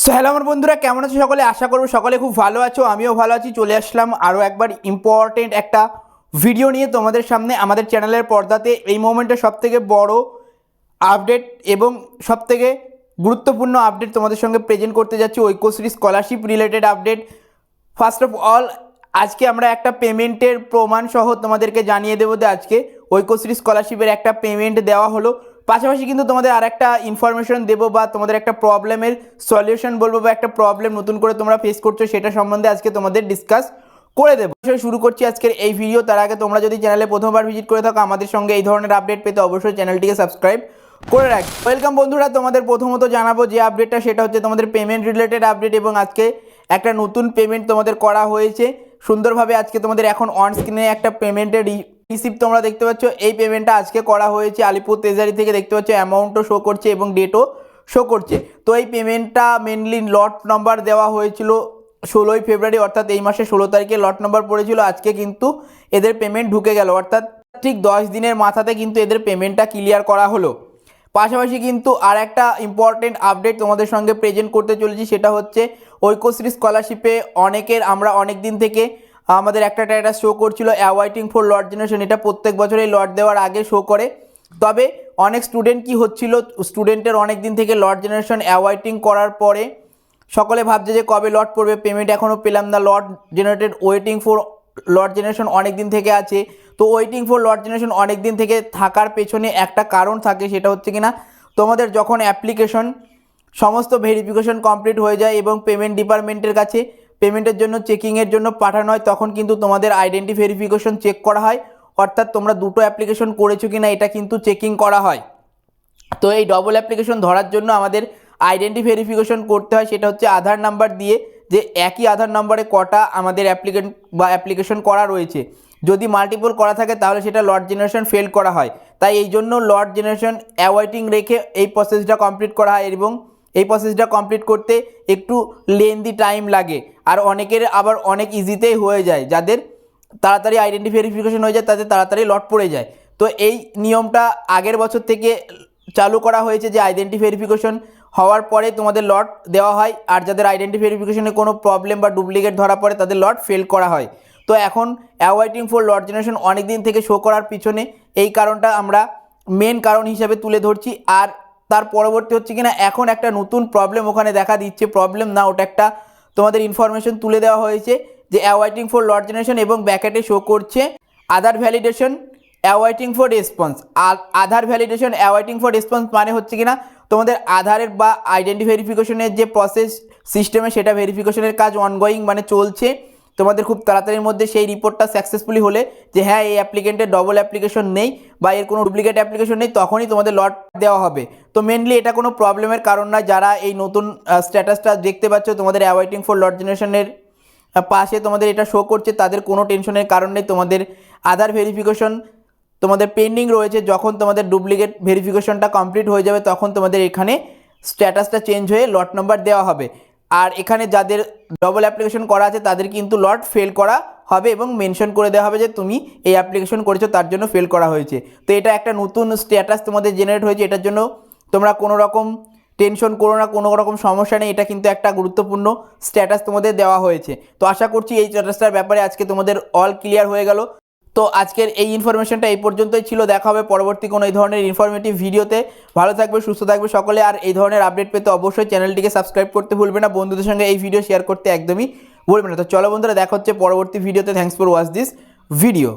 So hello আমার বন্ধুরা, কেমন আছো সকলে? আশা করবো সকলে খুব ভালো আছো, আমিও ভালো আছি। চলে আসলাম আরও একবার ইম্পর্টেন্ট একটা ভিডিও নিয়ে তোমাদের সামনে আমাদের চ্যানেলের পর্দাতে। এই মোমেন্টে সবথেকে বড় আপডেট এবং সবথেকে গুরুত্বপূর্ণ আপডেট তোমাদের সঙ্গে প্রেজেন্ট করতে যাচ্ছি, Aikyashree scholarship related update. First of all, আজকে আমরা একটা পেমেন্টের প্রমাণ সহ তোমাদেরকে জানিয়ে দেবো যে আজকে ঐক্যশ্রী স্কলারশিপের একটা পেমেন্ট দেওয়া হলো। পাশাপাশি কিন্তু তোমাদের আর একটা ইনফরমেশন দেবো বা তোমাদের একটা প্রবলেমের সলিউশন বলবো, বা একটা প্রবলেম নতুন করে তোমরা ফেস করছো সেটা সম্বন্ধে আজকে তোমাদের ডিসকাস করে দেবো। শুরু করছি আজকের এই ভিডিও। তার আগে তোমরা যদি চ্যানেলে প্রথমবার ভিজিট করে থাকো, আমাদের সঙ্গে এই ধরনের আপডেট পেতে অবশ্যই চ্যানেলটিকে সাবস্ক্রাইব করে রাখি। ওয়েলকাম বন্ধুরা, তোমাদের প্রথমত জানাবো যে আপডেটটা সেটা হচ্ছে তোমাদের পেমেন্ট রিলেটেড আপডেট, এবং আজকে একটা নতুন পেমেন্ট তোমাদের করা হয়েছে সুন্দরভাবে। আজকে তোমাদের এখন অন স্ক্রিনে একটা পেমেন্টের রিসিপ্ট তোমরা দেখতে পাচ্ছ। এই পেমেন্টটা আজকে করা হয়েছে আলিপুর ট্রেজারি থেকে, দেখতে পাচ্ছ অ্যামাউন্টও শো করছে এবং ডেটও শো করছে। তো এই পেমেন্টটা মেনলি লট নাম্বার দেওয়া হয়েছিল 16ই ফেব্রুয়ারি, অর্থাৎ এই মাসে 16 তারিখে লট নাম্বার পড়েছিল। আজকে কিন্তু এদের পেমেন্ট ঢুকে গেল, অর্থাৎ ঠিক 10 দিনের মাথাতে কিন্তু এদের পেমেন্টটা ক্লিয়ার করা হলো। পাশাপাশি কিন্তু আর একটা ইম্পর্টেন্ট আপডেট তোমাদের সঙ্গে প্রেজেন্ট করতে চলেছি, সেটা হচ্ছে ঐক্যশ্রী স্কলারশিপে আমরা অনেক দিন থেকে আমাদের একটা স্ট্যাটাস শো করছিল অ্যাওয়াইটিং ফর লট জেনারেশন। এটা প্রত্যেক বছর এই লট দেওয়ার আগে শো করে। তবে অনেক স্টুডেন্ট কি হচ্ছিল, স্টুডেন্টের অনেক দিন থেকে লট জেনারেশন অ্যাওয়াইটিং করার পরে সকলে ভাবছে যে কবে লট পড়বে, পেমেন্ট এখনও পেলাম না, lot generated waiting for lot generation অনেক দিন থেকে আছে। তো ওয়েটিং ফর লট জেনারেশন অনেক দিন থেকে থাকার পেছনে একটা কারণ থাকে, সেটা হচ্ছে কিনা তোমাদের যখন অ্যাপ্লিকেশন সমস্ত ভেরিফিকেশন কমপ্লিট হয়ে যায় এবং পেমেন্ট ডিপার্টমেন্টের কাছে পেমেন্টের জন্য চেকিংয়ের জন্য পাঠানো হয়, তখন কিন্তু তোমাদের আইডেন্টি ভেরিফিকেশন চেক করা হয়। অর্থাৎ তোমরা দুটো অ্যাপ্লিকেশন করেছো কিনা এটা কিন্তু চেকিং করা হয়। তো এই ডবল অ্যাপ্লিকেশন ধরার জন্য আমাদের আইডেন্টি ভেরিফিকেশন করতে হয়, সেটা হচ্ছে আধার নাম্বার দিয়ে, যে একই আধার নাম্বারে কটা আমাদের অ্যাপ্লিকেন্ট বা অ্যাপ্লিকেশন করা রয়েছে। যদি মাল্টিপল করা থাকে তাহলে সেটা লট জেনারেশন ফেল করা হয়। তাই এই জন্য লট জেনারেশন অ্যাওয়াইটিং রেখে এই প্রসেসটা কমপ্লিট করা হয়, এবং এই প্রসেসটা কমপ্লিট করতে একটু লেন্দি টাইম লাগে। আর অনেকের আবার অনেক ইজিতেই হয়ে যায়, যাদের তাড়াতাড়ি আইডেন্টি ভেরিফিকেশন হয়ে যায় তাদের তাড়াতাড়ি লট পড়ে যায়। তো এই নিয়মটা আগের বছর থেকে চালু করা হয়েছে যে আইডেন্টি ভেরিফিকেশন হওয়ার পরে তোমাদের লট দেওয়া হয়, আর যাদের আইডেন্টি ভেরিফিকেশনে কোনো প্রবলেম বা ডুপ্লিকেট ধরা পড়ে তাদের লট ফেল করা হয়। তো এখন অ্যাওয়াইটিং ফর লট জেনারেশন অনেক দিন থেকে শো করার পিছনে এই কারণটা আমরা মেন কারণ হিসাবে তুলে ধরছি। আর তার পরবর্তী হচ্ছে কিনা এখন একটা নতুন প্রবলেম ওখানে দেখা দিচ্ছে, প্রবলেম না, ওটা একটা তোমাদের ইনফরমেশন তুলে দেওয়া হয়েছে যে অ্যাওয়াইটিং ফর লট জেনারেশন এবং ব্যাকেটে শো করছে Aadhaar validation awaiting for response. আর Aadhaar validation awaiting for response মানে হচ্ছে কিনা তোমাদের আধারের বা আইডেন্টি ভেরিফিকেশনের যে প্রসেস সিস্টেমে, সেটা ভেরিফিকেশনের কাজ অনগোয়িং মানে চলছে। তোমাদের খুব তাড়াতাড়ির মধ্যে সেই রিপোর্টটা সাকসেসফুলি হলে যে হ্যাঁ এই অ্যাপ্লিকেন্টের ডবল অ্যাপ্লিকেশন নেই বা এর কোনো ডুপ্লিকেট অ্যাপ্লিকেশন নেই, তখনই তোমাদের লট দেওয়া হবে। তো মেনলি এটা কোনো প্রবলেমের কারণ নয়। যারা এই নতুন স্ট্যাটাসটা দেখতে পাচ্ছ তোমাদের অ্যাওয়াইটিং ফর লট জেনারেশনের পাশে তোমাদের এটা শো করছে, তাদের কোনো টেনশনের কারণ নেই। তোমাদের আধার ভেরিফিকেশন তোমাদের পেন্ডিং রয়েছে, যখন তোমাদের ডুপ্লিকেট ভেরিফিকেশনটা কমপ্লিট হয়ে যাবে তখন তোমাদের এখানে স্ট্যাটাসটা চেঞ্জ হয়ে লট নাম্বার দেওয়া হবে। আর এখানে যাদের ডবল অ্যাপ্লিকেশন করা আছে তাদের কিন্তু লট ফেল করা হবে এবং মেনশন করে দেওয়া হবে যে তুমি এই অ্যাপ্লিকেশন করেছো তার জন্য ফেল করা হয়েছে। তো এটা একটা নতুন স্ট্যাটাস তোমাদের জেনারেট হয়েছে, এটার জন্য তোমরা কোনো রকম টেনশন করো না, কোনো রকম সমস্যা নেই। এটা কিন্তু একটা গুরুত্বপূর্ণ স্ট্যাটাস তোমাদের দেওয়া হয়েছে। তো আশা করছি এই স্ট্যাটাসটার ব্যাপারে আজকে তোমাদের অল ক্লিয়ার হয়ে গেল। তো আজকের এই ইনফরমেশনটা এই পর্যন্তই ছিল। দেখা হবে পরবর্তী কোনো এই ধরনের ইনফরমেটিভ ভিডিওতে। ভালো থাকবে, সুস্থ থাকবে সকলে। আর এই ধরনের আপডেট পেতে অবশ্যই চ্যানেলটিকে সাবস্ক্রাইব করতে ভুলবে না, বন্ধুদের সঙ্গে এই ভিডিও শেয়ার করতে একদমই ভুলবে না। তো চলো বন্ধুরা, দেখা হচ্ছে পরবর্তী ভিডিওতে। Thanks for watch this video.